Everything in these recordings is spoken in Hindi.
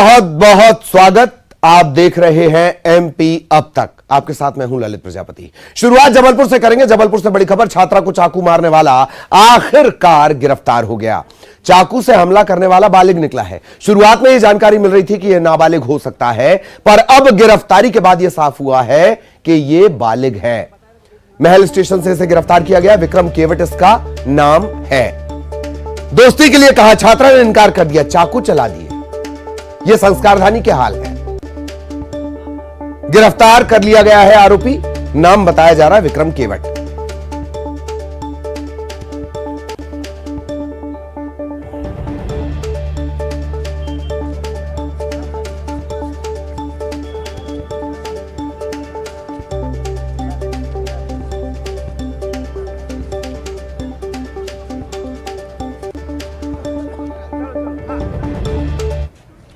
बहुत बहुत स्वागत। आप देख रहे हैं एमपी अब तक। आपके साथ मैं हूं ललित प्रजापति। शुरुआत जबलपुर से करेंगे। जबलपुर से बड़ी खबर, छात्रा को चाकू मारने वाला आखिरकार गिरफ्तार हो गया। चाकू से हमला करने वाला बालिग निकला है। शुरुआत में यह जानकारी मिल रही थी कि यह नाबालिग हो सकता है, पर अब गिरफ्तारी के बाद यह साफ हुआ है कि यह बालिग है। महल स्टेशन से इसे गिरफ्तार किया गया। विक्रम केवट इसका नाम है। दोस्ती के लिए कहा, छात्रा ने इनकार कर दिया, चाकू चला दिए। यह संस्कारधानी के हाल है। गिरफ्तार कर लिया गया है आरोपी। नाम बताया जा रहा है विक्रम केवट।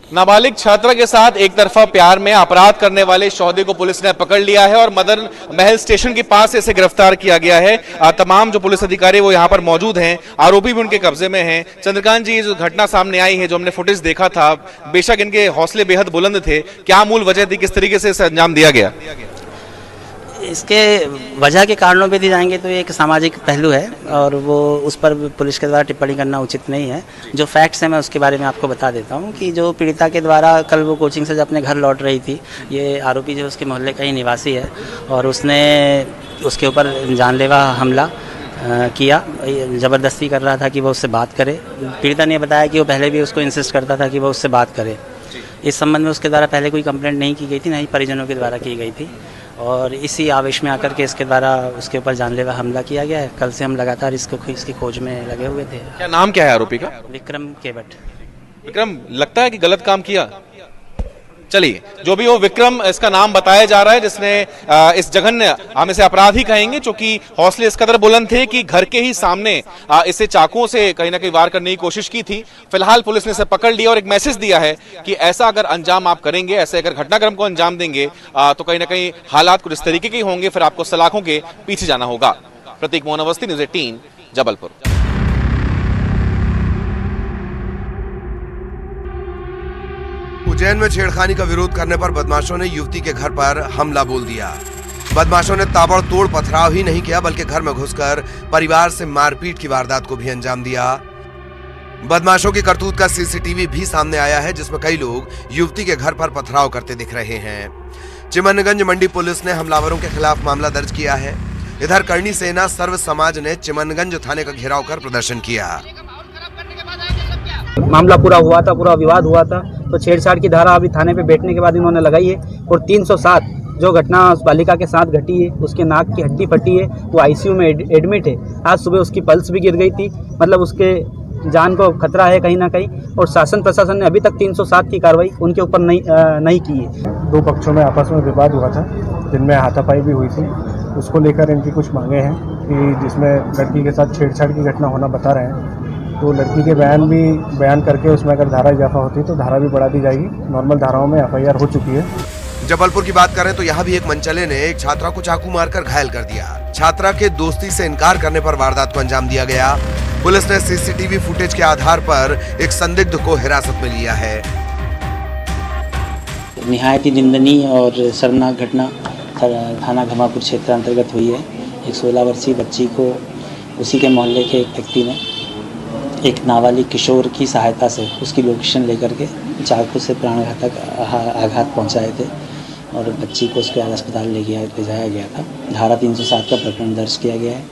नाबालिग छात्रा के साथ एक तरफा प्यार में अपराध करने वाले शौदे को पुलिस ने पकड़ लिया है और मदन महल स्टेशन के पास इसे गिरफ्तार किया गया है। तमाम जो पुलिस अधिकारी वो यहाँ पर मौजूद हैं। आरोपी भी उनके कब्जे में हैं। चंद्रकांत जी, जो घटना सामने आई है, जो हमने फुटेज देखा था, बेशक इनके हौसले बेहद बुलंद थे। क्या मूल वजह थी, किस तरीके से इसे अंजाम दिया गया? इसके वजह के कारणों पे दी जाएंगे तो एक सामाजिक पहलू है और वो उस पर पुलिस के द्वारा टिप्पणी करना उचित नहीं है। जो फैक्ट्स हैं मैं उसके बारे में आपको बता देता हूँ कि जो पीड़िता के द्वारा कल वो कोचिंग से जब अपने घर लौट रही थी, ये आरोपी जो उसके मोहल्ले का ही निवासी है और उसने उसके ऊपर जानलेवा हमला किया। ज़बरदस्ती कर रहा था कि वो उससे बात करे। पीड़िता ने बताया कि वो पहले भी उसको इंसिस्ट करता था कि वो उससे बात करे। इस संबंध में उसके द्वारा पहले कोई कंप्लेंट नहीं की गई थी, ना ही परिजनों के द्वारा की गई थी और इसी आवेश में आकर के इसके द्वारा उसके ऊपर जानलेवा हमला किया गया है। कल से हम लगातार इसकी खोज में लगे हुए थे। क्या नाम क्या है आरोपी का? विक्रम केवट। विक्रम, लगता है कि गलत काम किया? चलिए, जो भी हो, विक्रम इसका नाम बताया जा रहा है, जिसने इस जघन्य, हम इसे अपराध ही कहेंगे, क्योंकि हौसले इस कदर बुलंद थे कि घर के ही सामने इसे चाकुओं से कहीं ना कहीं वार करने की कोशिश की थी। फिलहाल पुलिस ने इसे पकड़ लिया और एक मैसेज दिया है कि ऐसा अगर अंजाम आप करेंगे, ऐसे अगर घटनाक्रम को अंजाम देंगे तो कहीं ना कहीं हालात कुछ इस तरीके के होंगे, फिर आपको सलाखों के पीछे जाना होगा। प्रतीक मोहन अवस्थी, न्यूज़ 18, जबलपुर। उज्जैन में छेड़खानी का विरोध करने पर बदमाशों ने युवती के घर पर हमला बोल दिया। बदमाशों ने ताबड़तोड़ पथराव ही नहीं किया, बल्कि घर में घुसकर परिवार से मारपीट की वारदात को भी अंजाम दिया। बदमाशों की करतूत का सीसीटीवी भी सामने आया है, जिसमें कई लोग युवती के घर पर पथराव करते दिख रहे हैं। चिमनगंज मंडी पुलिस ने हमलावरों के खिलाफ मामला दर्ज किया है। इधर करणी सेना सर्व समाज ने चिमनगंज थाने का घेराव कर प्रदर्शन किया। मामला पूरा हुआ था, पूरा विवाद हुआ था, तो छेड़छाड़ की धारा अभी थाने पे बैठने के बाद इन्होंने लगाई है और 307 जो घटना उस बालिका के साथ घटी है, उसके नाक की हड्डी फटी है, वो आईसीयू में एडमिट है। आज सुबह उसकी पल्स भी गिर गई थी, मतलब उसके जान को खतरा है कहीं ना कहीं। और शासन प्रशासन ने अभी तक 307 की कार्रवाई उनके ऊपर नहीं की है। दो पक्षों में आपस में विवाद हुआ था, जिनमें हाथापाई भी हुई थी। उसको लेकर इनकी कुछ मांगे हैं कि जिसमें लड़की के साथ छेड़छाड़ की घटना होना बता रहे हैं, तो लड़की के बयान करके उसमें अगर धारा इजाफा होती है तो धारा भी बढ़ा दी जाएगी। नॉर्मल धाराओं में एफआईआर हो चुकी है। जबलपुर की बात करें तो यहाँ भी एक मनचले ने एक छात्रा को चाकू मारकर घायल कर दिया। छात्रा के दोस्ती से इनकार करने पर वारदात को अंजाम दिया गया। पुलिस ने सीसीटीवी फुटेज के आधार पर एक संदिग्ध को हिरासत में लिया है। निहायत ही निंदनीय और शर्मनाक घटना थाना घमापुर क्षेत्र अंतर्गत हुई है। एक 16 वर्षीय बच्ची को उसी के मोहल्ले के एक व्यक्ति ने एक नाबालिग किशोर की सहायता से उसकी लोकेशन लेकर के चाकू से प्राणघातक आघात पहुंचाए थे और बच्ची को उसके अस्पताल ले जाया गया था। धारा 307 का प्रकरण दर्ज किया गया है।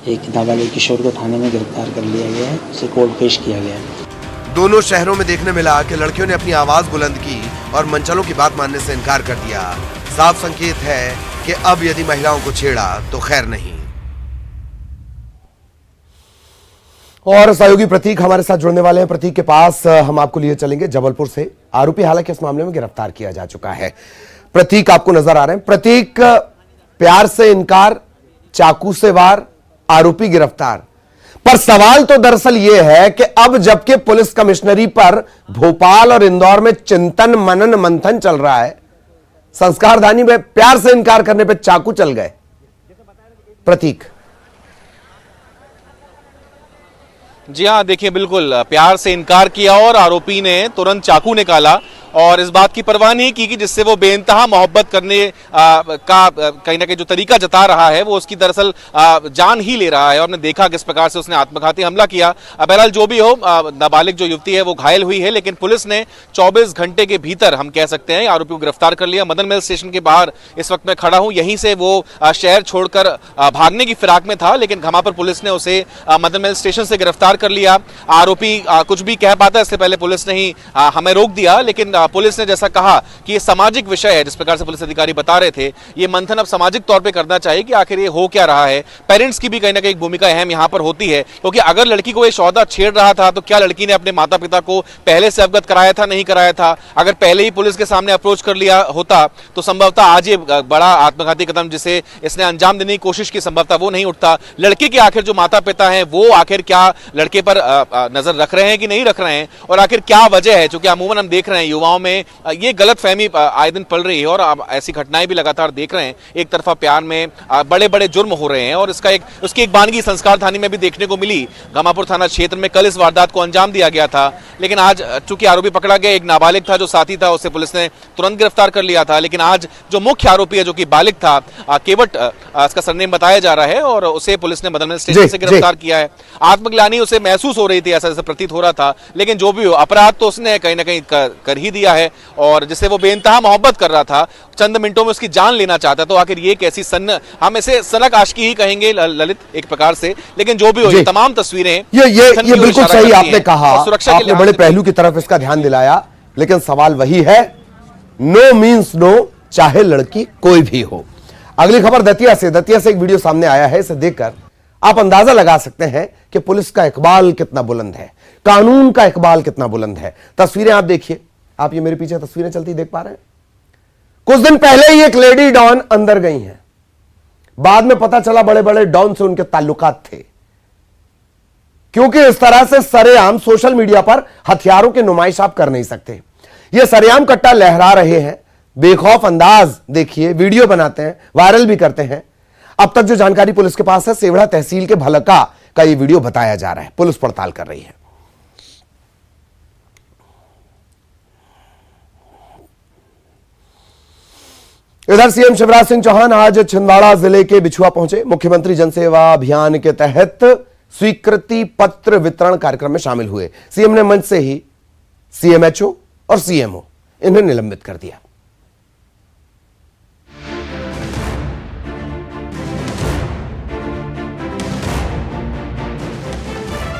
एक नाबालिग किशोर को थाने में गिरफ्तार कर लिया गया है, उसे कोर्ट पेश किया गया है। दोनों शहरों में देखने मिला कि लड़कियों ने अपनी आवाज बुलंद की और मनचलों की बात मानने से इनकार कर दिया। साफ संकेत है कि अब यदि महिलाओं को छेड़ा तो खैर नहीं। और सहयोगी प्रतीक हमारे साथ जुड़ने वाले हैं। प्रतीक के पास हम आपको लिए चलेंगे जबलपुर से। आरोपी हालांकि इस मामले में गिरफ्तार किया जा चुका है। प्रतीक आपको नजर आ रहे हैं। प्रतीक, प्यार से इनकार, चाकू से वार, आरोपी गिरफ्तार। पर सवाल तो दरअसल यह है कि अब जबकि पुलिस कमिश्नरी पर भोपाल और इंदौर में चिंतन मनन मंथन चल रहा है, संस्कारधानी में प्यार से इनकार करने पर चाकू चल गए। प्रतीक, जी हाँ, देखिए, बिल्कुल प्यार से इनकार किया और आरोपी ने तुरंत चाकू निकाला और इस बात की परवाह नहीं की कि जिससे वो बेइंतहा मोहब्बत करने का कहीं ना कहीं जो तरीका जता रहा है वो उसकी दरअसल जान ही ले रहा है। और हमने देखा किस प्रकार से उसने आत्मघाती हमला किया। बहरहाल जो भी हो, नाबालिग जो युवती है वो घायल हुई है, लेकिन पुलिस ने 24 घंटे के भीतर, हम कह सकते हैं, आरोपी को गिरफ्तार कर लिया। मदन महल स्टेशन के बाहर इस वक्त मैं खड़ा हूं, यहीं से वो शहर छोड़कर भागने की फिराक में था, लेकिन घमापुर पुलिस ने उसे मदन महल स्टेशन से गिरफ्तार कर लिया। आरोपी कुछ भी कह पाता है, इससे पहले पुलिस ने ही हमें रोक दिया, लेकिन पुलिस ने जैसा कहा कि ये सामाजिक विषय है, जिस प्रकार से पुलिस अधिकारी बता रहे थे, ये मंथन अब सामाजिक तौर पे करना चाहिए कि आखिर ये हो क्या रहा है। पेरेंट्स की भी कहीं ना कहीं भूमिका अहम यहां पर होती है, क्योंकि अगर लड़की को ये सौदा छेड़ रहा था तो क्या लड़की ने अपने माता पिता को पहले से अवगत कराया था, नहीं कराया था? अगर पहले ही पुलिस के सामने अप्रोच कर लिया होता तो संभवतः आज ये बड़ा आत्मघाती कदम जिसे इसने अंजाम देने की कोशिश की, संभवतः वो नहीं उठता। लड़के के आखिर जो माता पिता हैं वो आखिर क्या लड़के पर नजर रख रहे हैं कि नहीं रख रहे हैं, और आखिर क्या वजह है? क्योंकि अमूमन हम देख रहे हैं युवाओं में ये गलतफहमी आए दिन पल रही है, और अब ऐसी घटनाएं भी लगातार देख रहे हैं। एक तरफा प्यार में बड़े बड़े जुर्म हो रहे हैं, और उसकी एक बानगी संस्कार थाने में भी देखने को मिली। घमापुर थाना क्षेत्र में कल इस वारदात को अंजाम दिया गया था, लेकिन आज चूंकि आरोपी पकड़ा गया, एक नाबालिग था जो साथी था, उसे पुलिस ने तुरंत गिरफ्तार कर लिया था। लेकिन आज जो मुख्य आरोपी है, जो कि बालिग था, केवट इसका सरनेम बताया जा रहा है, और उसे पुलिस ने मदन महल स्टेशन से गिरफ्तार किया है। आत्मग्लानि उसे महसूस हो रही थी, ऐसा जैसे प्रतीत हो रहा था, लेकिन जो भी हो, अपराध तो उसने कहीं ना कहीं कर ही दिया है, और जिससे वो बेइंतहा मोहब्बत कर रहा था, चंद मिनटों में उसकी जान लेना चाहता। तो आखिर ये कैसी हम इसे सनक आशिकी ही कहेंगे ललित, एक प्रकार से, लेकिन जो भी हो, ये तमाम तस्वीरें ये बिल्कुल सही आपने कहा, आपने बड़े पहलू की तरफ इसका ध्यान दिलाया, लेकिन सवाल वही है, नो मीन्स नो, चाहे लड़की कोई भी हो। अगली खबर दतिया से एक वीडियो सामने आया है, इसे देखकर आप अंदाजा लगा सकते हैं कि पुलिस का इकबाल कितना बुलंद है, कानून का इकबाल कितना बुलंद है। तस्वीरें आप देखिए, आप ये मेरे पीछे तस्वीरें चलती देख पा रहे हैं। कुछ दिन पहले ही एक लेडी डॉन अंदर गई हैं, बाद में पता चला बड़े बड़े डॉन से उनके ताल्लुकात थे, क्योंकि इस तरह से सरेआम सोशल मीडिया पर हथियारों की नुमाइश आप कर नहीं सकते। ये सरेआम कट्टा लहरा रहे हैं, बेखौफ अंदाज देखिए, वीडियो बनाते हैं, वायरल भी करते हैं। अब तक जो जानकारी पुलिस के पास है, सेवढ़ा तहसील के भलका का ये वीडियो बताया जा रहा है, पुलिस पड़ताल कर रही है। इधर सीएम शिवराज सिंह चौहान आज छिंदवाड़ा जिले के बिछुआ पहुंचे। मुख्यमंत्री जनसेवा अभियान के तहत स्वीकृति पत्र वितरण कार्यक्रम में शामिल हुए। सीएम ने मंच से ही सीएमएचओ और सीएमओ इन्हें निलंबित कर दिया।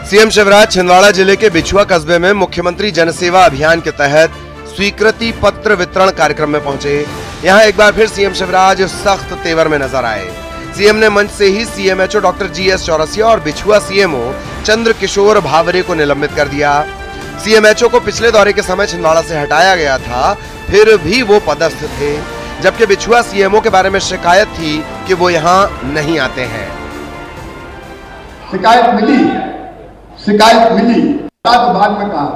सीएम शिवराज छिंदवाड़ा जिले के बिछुआ कस्बे में मुख्यमंत्री जनसेवा अभियान के तहत स्वीकृति पत्र वितरण कार्यक्रम में पहुंचे। यहां एक बार फिर सीएम शिवराज सख्त तेवर में नजर आए। सीएम ने मंच से ही सीएमएचओ डॉक्टर जीएस चौरसिया और बिछुआ सीएमओ चंद्र किशोर भावरे को निलंबित कर दिया। सीएमएचओ को पिछले दौरे के समय छिंदवाड़ा से हटाया गया था, फिर भी वो पदस्थ थे, जबकि बिछुआ सीएमओ के बारे में शिकायत थी कि वो यहाँ नहीं आते हैं। शिकायत मिली विभाग में कहा,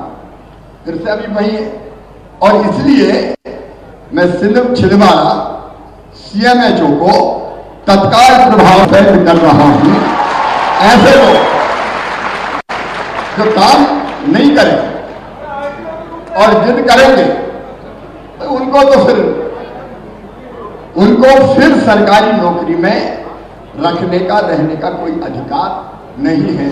फिर से अभी वही है, और इसलिए मैं छिंदवाड़ा सीएमएचओ को तत्काल प्रभाव से कर रहा हूं। ऐसे लोग जो काम नहीं करें और जिद करेंगे तो उनको फिर सरकारी नौकरी में रहने का कोई अधिकार नहीं है।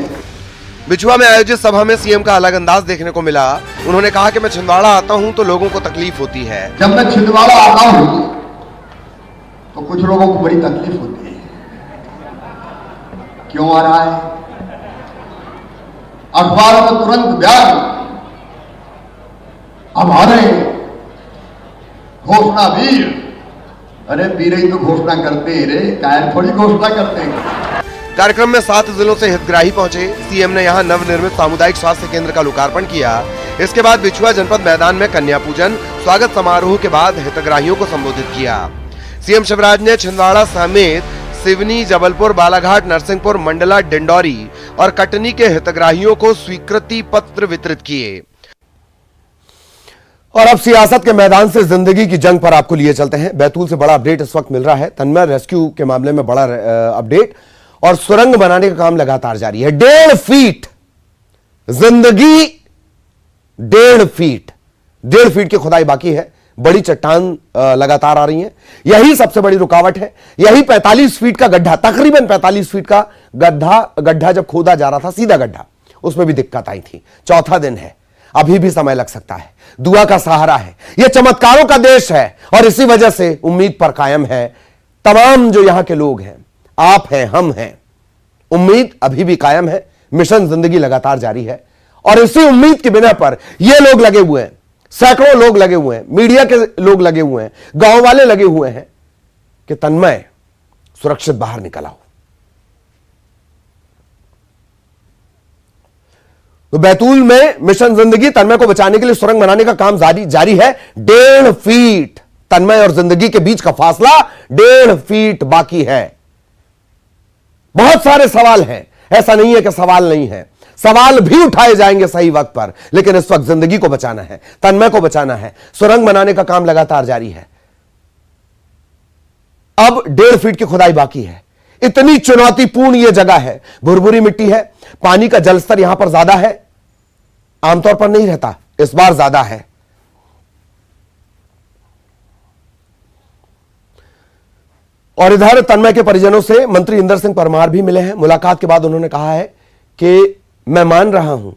बिछुआ में आयोजित सभा में सीएम का अलग अंदाज देखने को मिला। उन्होंने कहा कि मैं छिंदवाड़ा आता हूं तो लोगों को तकलीफ होती है। जब मैं छिंदवाड़ा आता हूं तो कुछ लोगों को बड़ी तकलीफ होती है। क्यों आ रहा है? अखबार में तुरंत बयान, अब आ रहे घोषणा वीर। अरे वीर ही तो घोषणा करते हैं रे, कायर थोड़ी घोषणा करते हैं। कार्यक्रम में 7 जिलों से हितग्राही पहुंचे। सीएम ने यहां नवनिर्मित सामुदायिक स्वास्थ्य केंद्र का लोकार्पण किया। इसके बाद बिछुआ जनपद मैदान में कन्या पूजन, स्वागत समारोह के बाद हितग्राहियों को संबोधित किया। सीएम शिवराज ने छिंदवाड़ा समेत सिवनी, जबलपुर, बालाघाट, नरसिंहपुर, मंडला, डिंडौरी और कटनी के हितग्राहियों को स्वीकृति पत्र वितरित किए। और अब सियासत के मैदान से जिंदगी की जंग पर आपको लिए चलते हैं। बैतूल से बड़ा अपडेट इस वक्त मिल रहा है। तन्मय रेस्क्यू के मामले में बड़ा अपडेट, और सुरंग बनाने का काम लगातार जारी है। 1.5 फीट जिंदगी, 1.5 फीट 1.5 फीट की खुदाई बाकी है, बड़ी चट्टान लगातार आ रही है, यही सबसे बड़ी रुकावट है। यही 45 फीट का गड्ढा, तकरीबन 45 फीट का गड्ढा जब खोदा जा रहा था, सीधा गड्ढा, उसमें भी दिक्कत आई थी। चौथा दिन है, अभी भी समय लग सकता है। दुआ का सहारा है, यह चमत्कारों का देश है और इसी वजह से उम्मीद पर कायम है तमाम जो यहां के लोग हैं, आप हैं, हम हैं। उम्मीद अभी भी कायम है, मिशन जिंदगी लगातार जारी है और इसी उम्मीद की बिना पर ये लोग लगे हुए हैं, सैकड़ों लोग लगे हुए हैं, मीडिया के लोग लगे हुए हैं, गांव वाले लगे हुए हैं कि तन्मय सुरक्षित बाहर निकल आओ। तो बैतूल में मिशन जिंदगी तन्मय को बचाने के लिए सुरंग बनाने का काम जारी है। 1.5 फीट तन्मय और जिंदगी के बीच का फासला 1.5 फीट बाकी है। बहुत सारे सवाल हैं, ऐसा नहीं है कि सवाल नहीं है, सवाल भी उठाए जाएंगे सही वक्त पर, लेकिन इस वक्त जिंदगी को बचाना है, तन्मय को बचाना है। सुरंग बनाने का काम लगातार जारी है। अब 1.5 फीट की खुदाई बाकी है। इतनी चुनौतीपूर्ण यह जगह है, भुरभुरी मिट्टी है, पानी का जलस्तर यहां पर ज्यादा है, आमतौर पर नहीं रहता, इस बार ज्यादा है। और इधर तन्मय के परिजनों से मंत्री इंदर सिंह परमार भी मिले हैं। मुलाकात के बाद उन्होंने कहा है कि मैं मान रहा हूं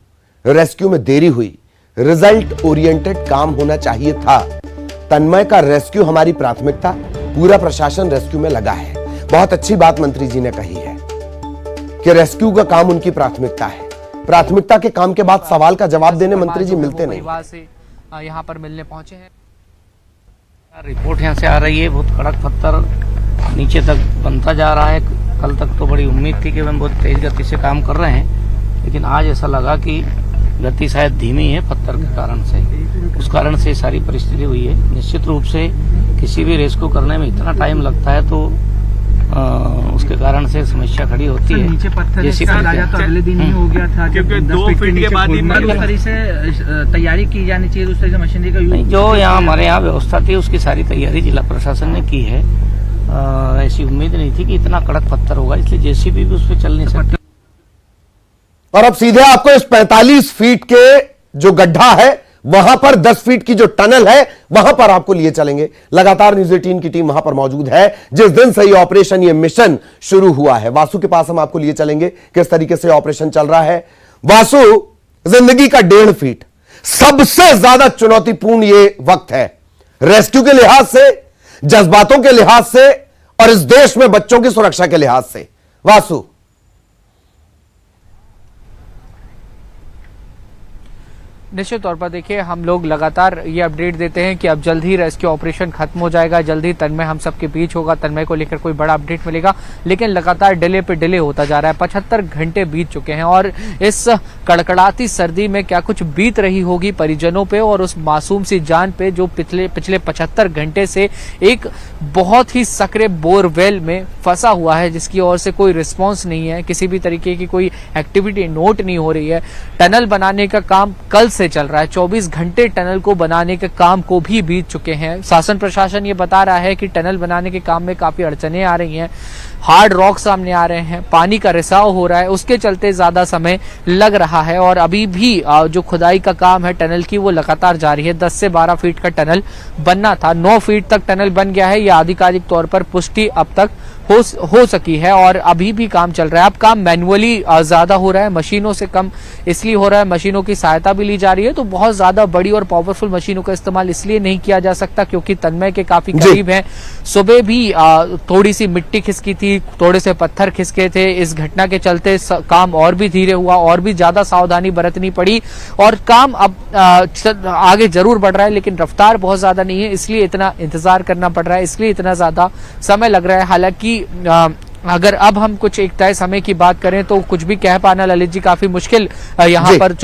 रेस्क्यू में देरी हुई, रिजल्ट ओरिएंटेड काम होना चाहिए था। तन्मय का रेस्क्यू हमारी प्राथमिकता, पूरा प्रशासन रेस्क्यू में लगा है। बहुत अच्छी बात मंत्री जी ने कही है कि रेस्क्यू का काम उनकी प्राथमिकता है। प्राथमिकता के काम के बाद सवाल का जवाब देने मंत्री जी मिलते नहीं। यहाँ पर मिलने पहुंचे हैं। रिपोर्ट यहाँ से आ रही है, बहुत कड़क पत्थर नीचे तक बनता जा रहा है। कल तक तो बड़ी उम्मीद थी कि हम बहुत तेज गति से काम कर रहे हैं, लेकिन आज ऐसा लगा कि गति शायद धीमी है पत्थर के कारण से, उस कारण से सारी परिस्थिति हुई है। निश्चित रूप से किसी भी रेस्क्यू करने में इतना टाइम लगता है तो उसके कारण से समस्या खड़ी होती है। नीचे पत्थर लाया तो अगले दिन ही हो गया था, क्योंकि 2 फीट के बाद ही तैयारी की जानी चाहिए, उस तरह से मशीनरी का यूज। जो यहाँ हमारे यहाँ व्यवस्था थी उसकी सारी तैयारी जिला प्रशासन ने की है। ऐसी उम्मीद नहीं थी कि इतना कड़क पत्थर होगा, इसलिए जेसीबी भी उस पर चल नहीं सकती। और अब सीधे आपको इस 45 फीट के जो गड्ढा है वहां पर 10 फीट की जो टनल है वहां पर आपको लिए चलेंगे। लगातार न्यूज़ 18 की टीम वहां पर मौजूद है। जिस दिन से ये ऑपरेशन, ये मिशन शुरू हुआ है, वासु के पास हम आपको लिए चलेंगे किस तरीके से ऑपरेशन चल रहा है। वासु, जिंदगी का 1.5 फीट सबसे ज्यादा चुनौतीपूर्ण ये वक्त है, रेस्क्यू के लिहाज से, जज्बातों के लिहाज से और इस देश में बच्चों की सुरक्षा के लिहाज से। वासु, निश्चित तौर पर देखिए, हम लोग लगातार ये अपडेट देते हैं कि अब जल्द ही रेस्क्यू ऑपरेशन खत्म हो जाएगा, जल्द ही तन्मय हम सबके बीच होगा, तन्मय को लेकर कोई बड़ा अपडेट मिलेगा, लेकिन लगातार डिले पे डिले होता जा रहा है। 75 घंटे बीत चुके हैं और इस कड़कड़ाती सर्दी में क्या कुछ बीत रही होगी परिजनों पे और उस मासूम सी जान पे जो पिछले 75 घंटे से एक बहुत ही सक्रिय बोरवेल में फंसा हुआ है, जिसकी ओर से कोई रिस्पॉन्स नहीं है, किसी भी तरीके की कोई एक्टिविटी नोट नहीं हो रही है। टनल बनाने का काम कल से चल रहा है, 24 घंटे टनल को बनाने के काम को भी बीत चुके हैं। शासन प्रशासन ये बता रहा है कि टनल बनाने के काम में काफी अड़चने आ रही हैं, हार्ड रॉक सामने आ रहे हैं, पानी का रिसाव हो रहा है, उसके चलते ज्यादा समय लग रहा है और अभी भी जो खुदाई का काम है टनल की वो लगातार जारी है। 10 से 12 फीट का टनल बनना था, 9 फीट तक टनल बन गया है, यह आधिकारिक तौर पर पुष्टि अब तक हो सकी है और अभी भी काम चल रहा है। अब काम मैनुअली ज्यादा हो रहा है, मशीनों से कम इसलिए हो रहा है, मशीनों की सहायता भी ली जा रही है। तो बहुत ज्यादा बड़ी और पावरफुल मशीनों का इस्तेमाल इसलिए नहीं किया जा सकता क्योंकि तन्मय के काफी करीब है। सुबह भी थोड़ी सी मिट्टी खिसकी थी, थोड़े से पत्थर खिसके थे, इस घटना के चलते काम और भी धीरे हुआ और भी ज्यादा सावधानी बरतनी पड़ी और काम अब आगे जरूर बढ़ रहा है लेकिन रफ्तार बहुत ज्यादा नहीं है, इसलिए इतना इंतजार करना पड़ रहा है, इसलिए इतना ज्यादा समय लग रहा है। हालांकि अगर अब हम कुछ एक तय समय की बात करें तो कुछ भी कह पाना ललित जी काफी मुश्किल यहाँ पर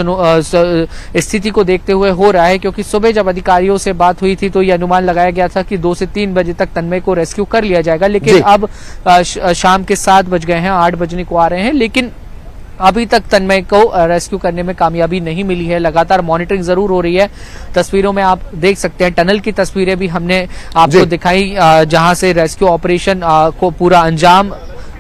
स्थिति को देखते हुए हो रहा है, क्योंकि सुबह जब अधिकारियों से बात हुई थी तो ये अनुमान लगाया गया था कि 2 से 3 बजे तक तन्मय को रेस्क्यू कर लिया जाएगा, लेकिन अब शाम के 7 बज गए हैं, 8 बजने को आ रहे हैं, लेकिन अभी तक तन्मय को रेस्क्यू करने में कामयाबी नहीं मिली है। लगातार मॉनिटरिंग जरूर हो रही है। तस्वीरों में आप देख सकते हैं, टनल की तस्वीरें भी हमने आपको दिखाई जहां से रेस्क्यू ऑपरेशन को पूरा अंजाम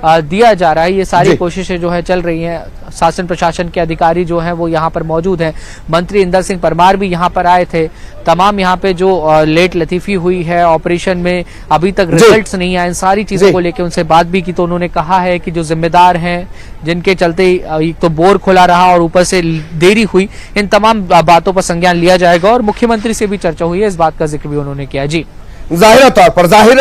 दिया जा रहा है। ये सारी जी। कोशिशें जो है चल रही हैं। शासन प्रशासन के अधिकारी जो हैं वो यहाँ पर मौजूद हैं। मंत्री इंदर सिंह परमार भी यहाँ पर आए थे। तमाम यहाँ पे जो लेट लतीफी हुई है ऑपरेशन में, अभी तक रिजल्ट्स नहीं आए, इन सारी चीजों को लेकर उनसे बात भी की तो उन्होंने कहा है कि जो जिम्मेदार हैं, जिनके चलते एक तो बोर खुला रहा और ऊपर से देरी हुई, इन तमाम बातों पर संज्ञान लिया जाएगा। और मुख्यमंत्री से भी चर्चा हुई है, इस बात का जिक्र भी उन्होंने किया। जी, जाहिरा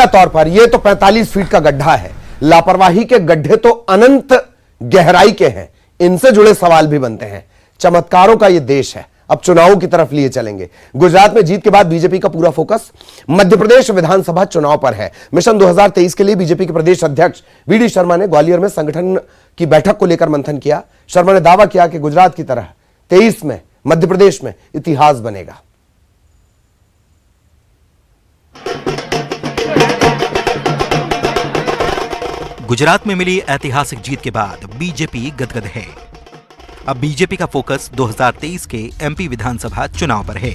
तौर पर ये तो 45 फीट का गड्ढा है। लापरवाही के गड्ढे तो अनंत गहराई के हैं, इनसे जुड़े सवाल भी बनते हैं। चमत्कारों का ये देश है। अब चुनावों की तरफ लिए चलेंगे। गुजरात में जीत के बाद बीजेपी का पूरा फोकस मध्य प्रदेश विधानसभा चुनाव पर है। मिशन 2023 के लिए बीजेपी के प्रदेश अध्यक्ष वीडी शर्मा ने ग्वालियर में संगठन की बैठक को लेकर मंथन किया। शर्मा ने दावा किया कि गुजरात की तरह 23 में मध्य प्रदेश में इतिहास बनेगा। गुजरात में मिली ऐतिहासिक जीत के बाद बीजेपी गदगद है। अब बीजेपी का फोकस 2023 के एमपी विधानसभा चुनाव पर है।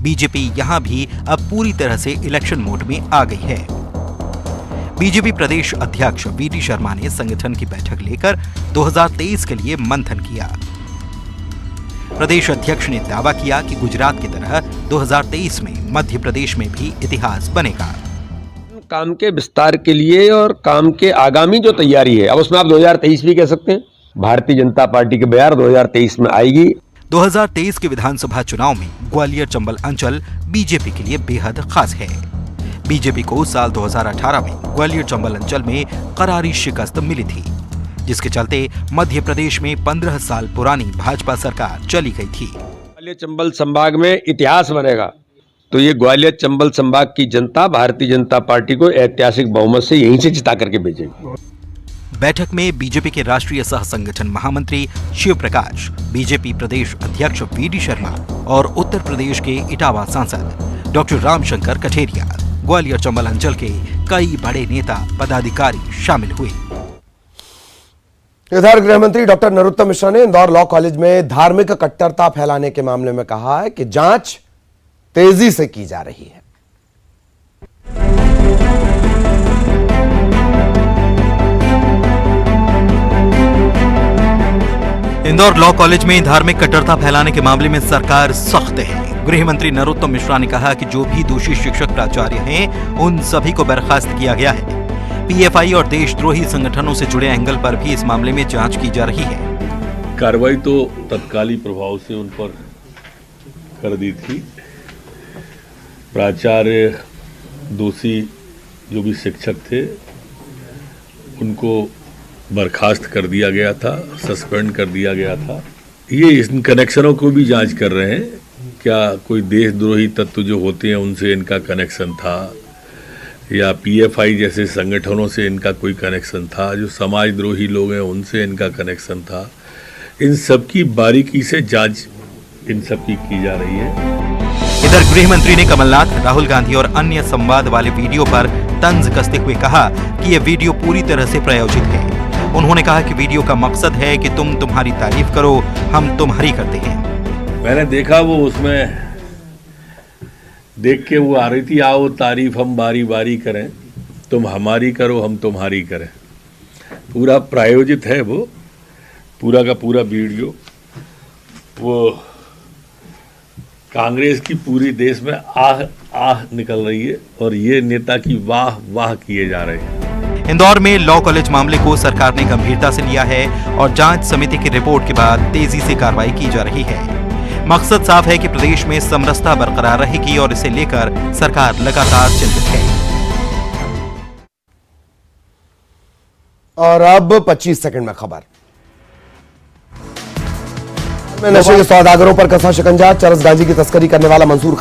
बीजेपी यहां भी अब पूरी तरह से इलेक्शन मोड में आ गई है। बीजेपी प्रदेश अध्यक्ष वीडी शर्मा ने संगठन की बैठक लेकर 2023 के लिए मंथन किया। प्रदेश अध्यक्ष ने दावा किया कि गुजरात की तरह 2023 में मध्य प्रदेश में भी इतिहास बनेगा। काम के विस्तार के लिए और काम के आगामी जो तैयारी है, अब उसमें आप 2023 भी कह सकते हैं। भारतीय जनता पार्टी की बयार 2023 में आएगी। 2023 के विधानसभा चुनाव में ग्वालियर चंबल अंचल बीजेपी के लिए बेहद खास है। बीजेपी को साल 2018 में ग्वालियर चंबल अंचल में करारी शिकस्त मिली थी, जिसके चलते मध्य प्रदेश में 15 साल पुरानी भाजपा सरकार चली गई थी। ग्वालियर चंबल संभाग में इतिहास बनेगा तो ये ग्वालियर चंबल संभाग की जनता भारतीय जनता पार्टी को ऐतिहासिक बहुमत से यहीं से जिता करके भेजेगी। बैठक में बीजेपी के राष्ट्रीय सह संगठन महामंत्री शिव प्रकाश, बीजेपी प्रदेश अध्यक्ष वीडी शर्मा और उत्तर प्रदेश के इटावा सांसद डॉक्टर रामशंकर कठेरिया, ग्वालियर चंबल अंचल के कई बड़े नेता पदाधिकारी शामिल हुए। इधर गृह मंत्री डॉक्टर नरोत्तम मिश्रा ने इंदौर लॉ कॉलेज में धार्मिक कट्टरता फैलाने के मामले में कहा है कि जांच तेजी से की जा रही है। इंदौर लॉ कॉलेज में धार्मिक कट्टरता फैलाने के मामले में सरकार सख्त है। गृह मंत्री नरोत्तम मिश्रा ने कहा कि जो भी दोषी शिक्षक प्राचार्य हैं, उन सभी को बर्खास्त किया गया है। पीएफआई और देशद्रोही संगठनों से जुड़े एंगल पर भी इस मामले में जांच की जा रही है। कार्रवाई तो तत्कालीन प्रभाव से उन पर कर दी थी। प्राचार्य दोषी जो भी शिक्षक थे उनको बर्खास्त कर दिया गया था, सस्पेंड कर दिया गया था। ये इन कनेक्शनों को भी जांच कर रहे हैं, क्या कोई देशद्रोही तत्व जो होते हैं उनसे इनका कनेक्शन था या पीएफआई जैसे संगठनों से इनका कोई कनेक्शन था, जो समाजद्रोही लोग हैं उनसे इनका कनेक्शन था। इन सब की बारीकी से जांच इन सब की जा रही है। इधर गृह मंत्री ने कमलनाथ, राहुल गांधी और अन्य संवाद वाले वीडियो पर तंज कसते हुए कहा कि यह वीडियो पूरी तरह से प्रायोजित है। उन्होंने कहा कि वीडियो का मकसद है कि तुम तुम्हारी तारीफ करो, हम तुम्हारी करते हैं। मैंने देखा वो उसमें देख के वो आ रही थी, आओ तारीफ हम बारी बारी करें, तुम हमारी करो हम तुम्हारी करें। पूरा प्रायोजित है वो, पूरा का पूरा वीडियो। वो कांग्रेस की पूरी देश में आह आह निकल रही है और ये नेता की वाह वाह किए जा रहे हैं। इंदौर में लॉ कॉलेज मामले को सरकार ने गंभीरता से लिया है और जांच समिति की रिपोर्ट के बाद तेजी से कार्रवाई की जा रही है। मकसद साफ है कि प्रदेश में समरसता बरकरार रहेगी और इसे लेकर सरकार लगातार चिंतित है। और अब 25 सेकंड में खबर। नशे के सौदागरों पर कसा शिकंजा। चरस गांजे की तस्करी करने वाला मंसूर खान